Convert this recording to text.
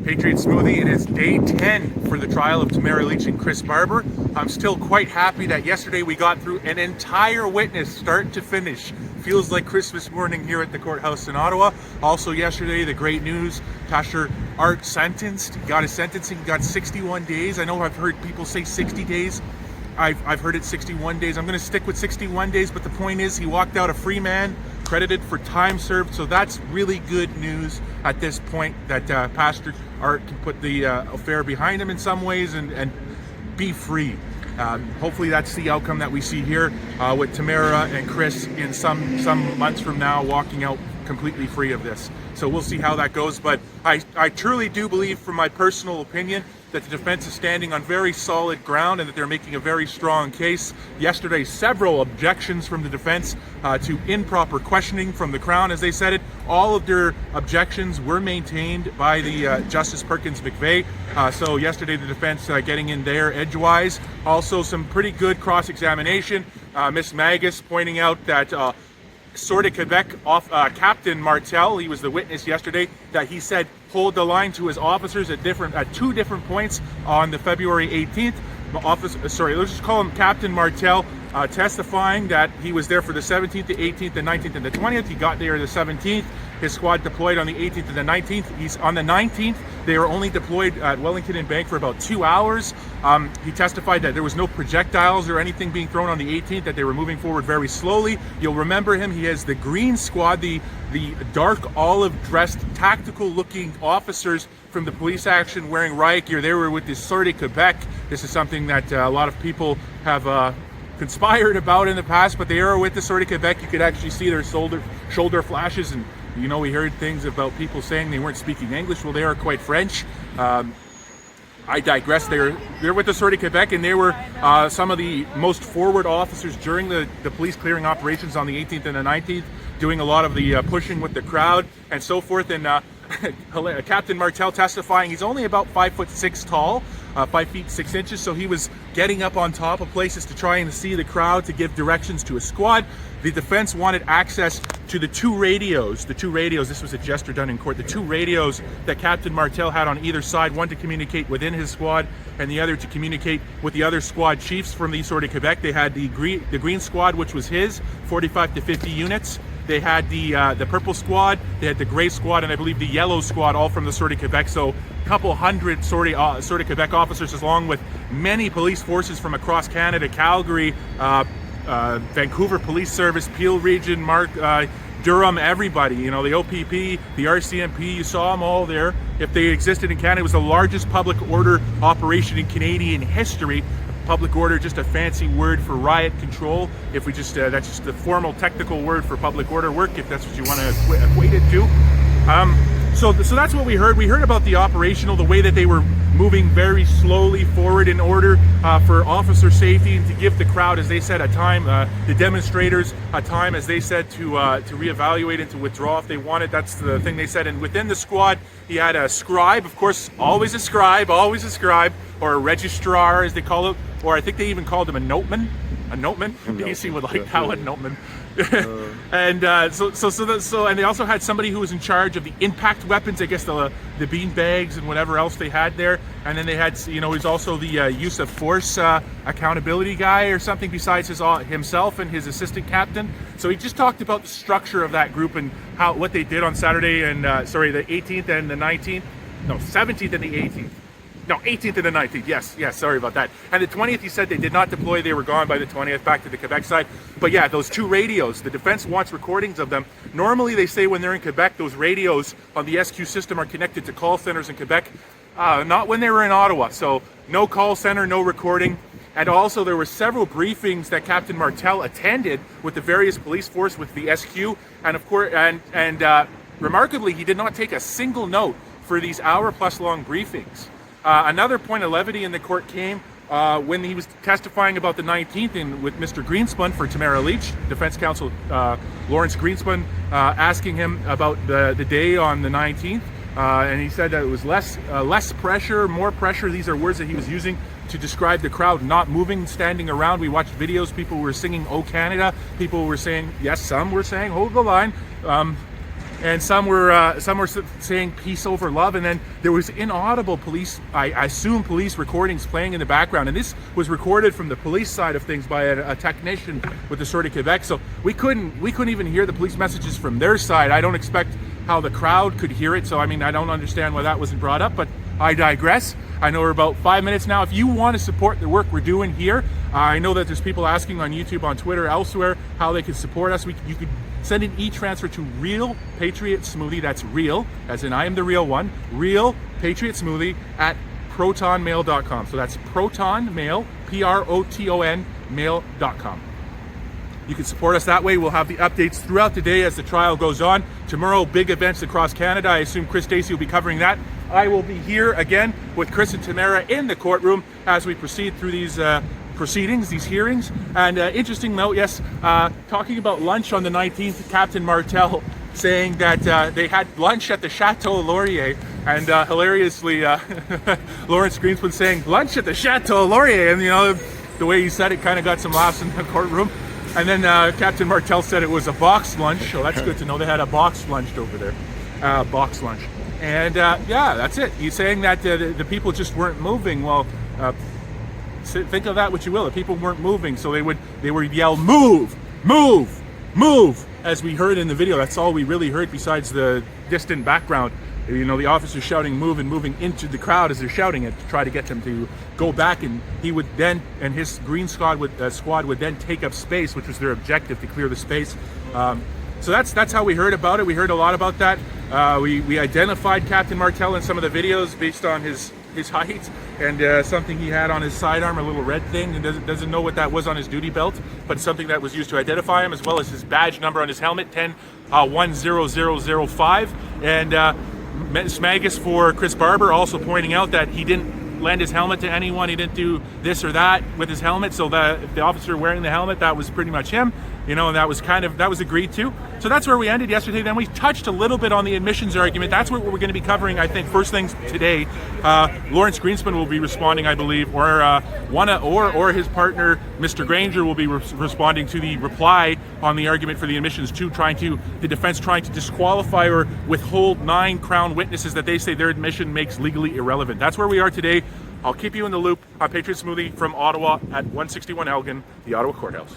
Patriot Smoothie. It is day 10 for the trial of Tamara Lich and Chris Barber. I'm still quite happy that yesterday we got through an entire witness, start to finish. Feels like Christmas morning here at the courthouse in Ottawa. Also yesterday, the great news, Pastor Art sentenced. He got his sentencing, got 61 days. I know I've heard people say 60 days. I've heard it 61 days. I'm going to stick with 61 days, but the point is he walked out a free man, credited for time served. So that's really good news at this point, that Pastor Art can put the affair behind him in some ways and be free. Hopefully that's the outcome that we see here with Tamara and Chris in some months from now, walking out completely free of this. So we'll see how that goes. But I truly do believe, from my personal opinion, that the defense is standing on very solid ground and that they're making a very strong case. Yesterday, several objections from the defense to improper questioning from the Crown, as they said it. All of their objections were maintained by the Justice Perkins McVeigh. So yesterday, the defense getting in there edgewise. Also, some pretty good cross-examination. Miss Magus pointing out that Sortie Quebec Captain Martel, he was the witness yesterday, that he said hold the line to his officers at two different points on the February 18th. Let's just call him Captain Martel, testifying that he was there for the 17th, the 18th, the 19th, and the 20th. He got there the 17th. His squad deployed on the 18th and the 19th. He's on the 19th. They were only deployed at Wellington and Bank for about 2 hours. He testified that there was no projectiles or anything being thrown on the 18th, that they were moving forward very slowly. You'll remember him. He has the green squad, the dark olive dressed, tactical looking officers from the police action wearing riot gear. They were with the Sortie Quebec. This is something that a lot of people have conspired about in the past, but they are with the Sortie Quebec. You could actually see their shoulder flashes, and you know, we heard things about people saying they weren't speaking English. Well, they are quite French. I digress. They're with the Sortie Quebec, and they were some of the most forward officers during the police clearing operations on the 18th and the 19th, doing a lot of the pushing with the crowd and so forth. And Captain Martel testifying, he's only about 5'6" tall, 5 feet 6 inches, so he was getting up on top of places to try and see the crowd, to give directions to a squad. The defense wanted access to the two radios, this was a gesture done in court, the two radios that Captain Martel had on either side, one to communicate within his squad and the other to communicate with the other squad chiefs from the Sortie Quebec. They had the green squad, which was his, 45 to 50 units. They had the purple squad, they had the gray squad, and I believe the yellow squad, all from the Sortie Quebec. So a couple hundred Sortie Quebec officers, along with many police forces from across Canada, Calgary, Vancouver Police Service, Peel Region, Durham, everybody, you know, the OPP, the RCMP, you saw them all there. If they existed in Canada, it was the largest public order operation in Canadian history. Public order, just a fancy word for riot control. If we just, that's just the formal technical word for public order work, if that's what you want to equate it to. So that's what we heard. We heard about the operational, the way that they were moving very slowly forward in order for officer safety and to give the crowd, as they said, a time, the demonstrators a time, as they said, to reevaluate and to withdraw if they wanted. That's the thing they said. And within the squad, he had a scribe, of course, always a scribe, or a registrar, as they call it, or I think they even called him a noteman. DC would like that one, noteman. And and they also had somebody who was in charge of the impact weapons, I guess the bean bags and whatever else they had there. And then they had, you know, he's also the use of force accountability guy or something besides himself and his assistant captain. So he just talked about the structure of that group and what they did on Saturday and the 18th and the 19th, no, 17th and the 18th. No, 18th and the 19th, yes, sorry about that. And the 20th, he said they did not deploy, they were gone by the 20th, back to the Quebec side. But yeah, those two radios, the defense wants recordings of them. Normally, they say when they're in Quebec, those radios on the SQ system are connected to call centers in Quebec. Not when they were in Ottawa, so no call center, no recording. And also, there were several briefings that Captain Martel attended with the various police force, with the SQ, and of course, and remarkably, he did not take a single note for these hour-plus long briefings. Another point of levity in the court came when he was testifying about the 19th and with Mr. Greenspun for Tamara Lich, defense counsel Lawrence Greenspun, asking him about the day on the 19th. And he said that it was less pressure, more pressure. These are words that he was using to describe the crowd not moving, standing around. We watched videos, people were singing "Oh Canada," people were saying, yes, some were saying "Hold the line." and some were saying peace over love, and then there was inaudible police, I assume police recordings playing in the background, and this was recorded from the police side of things by a technician with the Sûreté de Québec, so we couldn't even hear the police messages from their side. I don't expect how the crowd could hear it, so I mean, I don't understand why that wasn't brought up, but I digress. I know we're about 5 minutes now. If you want to support the work we're doing here, I know that there's people asking on YouTube, on Twitter, elsewhere, how they can support us. You could send an e-transfer to Real Patriot Smoothie. That's real, as in I am the real one. Real Patriot Smoothie at protonmail.com. So that's protonmail, P-R-O-T-O-N, mail.com. You can support us that way. We'll have the updates throughout the day as the trial goes on. Tomorrow, big events across Canada. I assume Chris Stacey will be covering that. I will be here again with Chris and Tamara in the courtroom as we proceed through these proceedings, these hearings. And interesting note, yes, talking about lunch on the 19th, Captain Martel saying that they had lunch at the Chateau Laurier, and hilariously, Lawrence Greenspan saying lunch at the Chateau Laurier, and you know, the way he said it kind of got some laughs in the courtroom. And then Captain Martel said it was a box lunch, so that's good to know. They had a box lunch over there, box lunch. And yeah, that's it. He's saying that the people just weren't moving. Well, think of that what you will. The people weren't moving, so they would yell, "Move, move, move," as we heard in the video. That's all we really heard besides the distant background. You know, the officers shouting "move" and moving into the crowd as they're shouting it to try to get them to go back, and he would then, and his green squad would then take up space, which was their objective, to clear the space. So that's how we heard about it. We heard a lot about that. We identified Captain Martel in some of the videos based on his height and something he had on his sidearm, a little red thing, and doesn't know what that was on his duty belt, but something that was used to identify him, as well as his badge number on his helmet, 10-10005. And Smagus for Chris Barber also pointing out that he didn't lend his helmet to anyone. He didn't do this or that with his helmet. So the officer wearing the helmet, that was pretty much him. You know, and that was agreed to. So that's where we ended yesterday. Then we touched a little bit on the admissions argument. That's what we're going to be covering, I think, first things today. Lawrence Greenspan will be responding, I believe, or his partner, Mr. Granger, will be responding to the reply on the argument for the admissions too, the defense trying to disqualify or withhold 9 Crown witnesses that they say their admission makes legally irrelevant. That's where we are today. I'll keep you in the loop on Patriot Smoothie from Ottawa at 161 Elgin, the Ottawa Courthouse.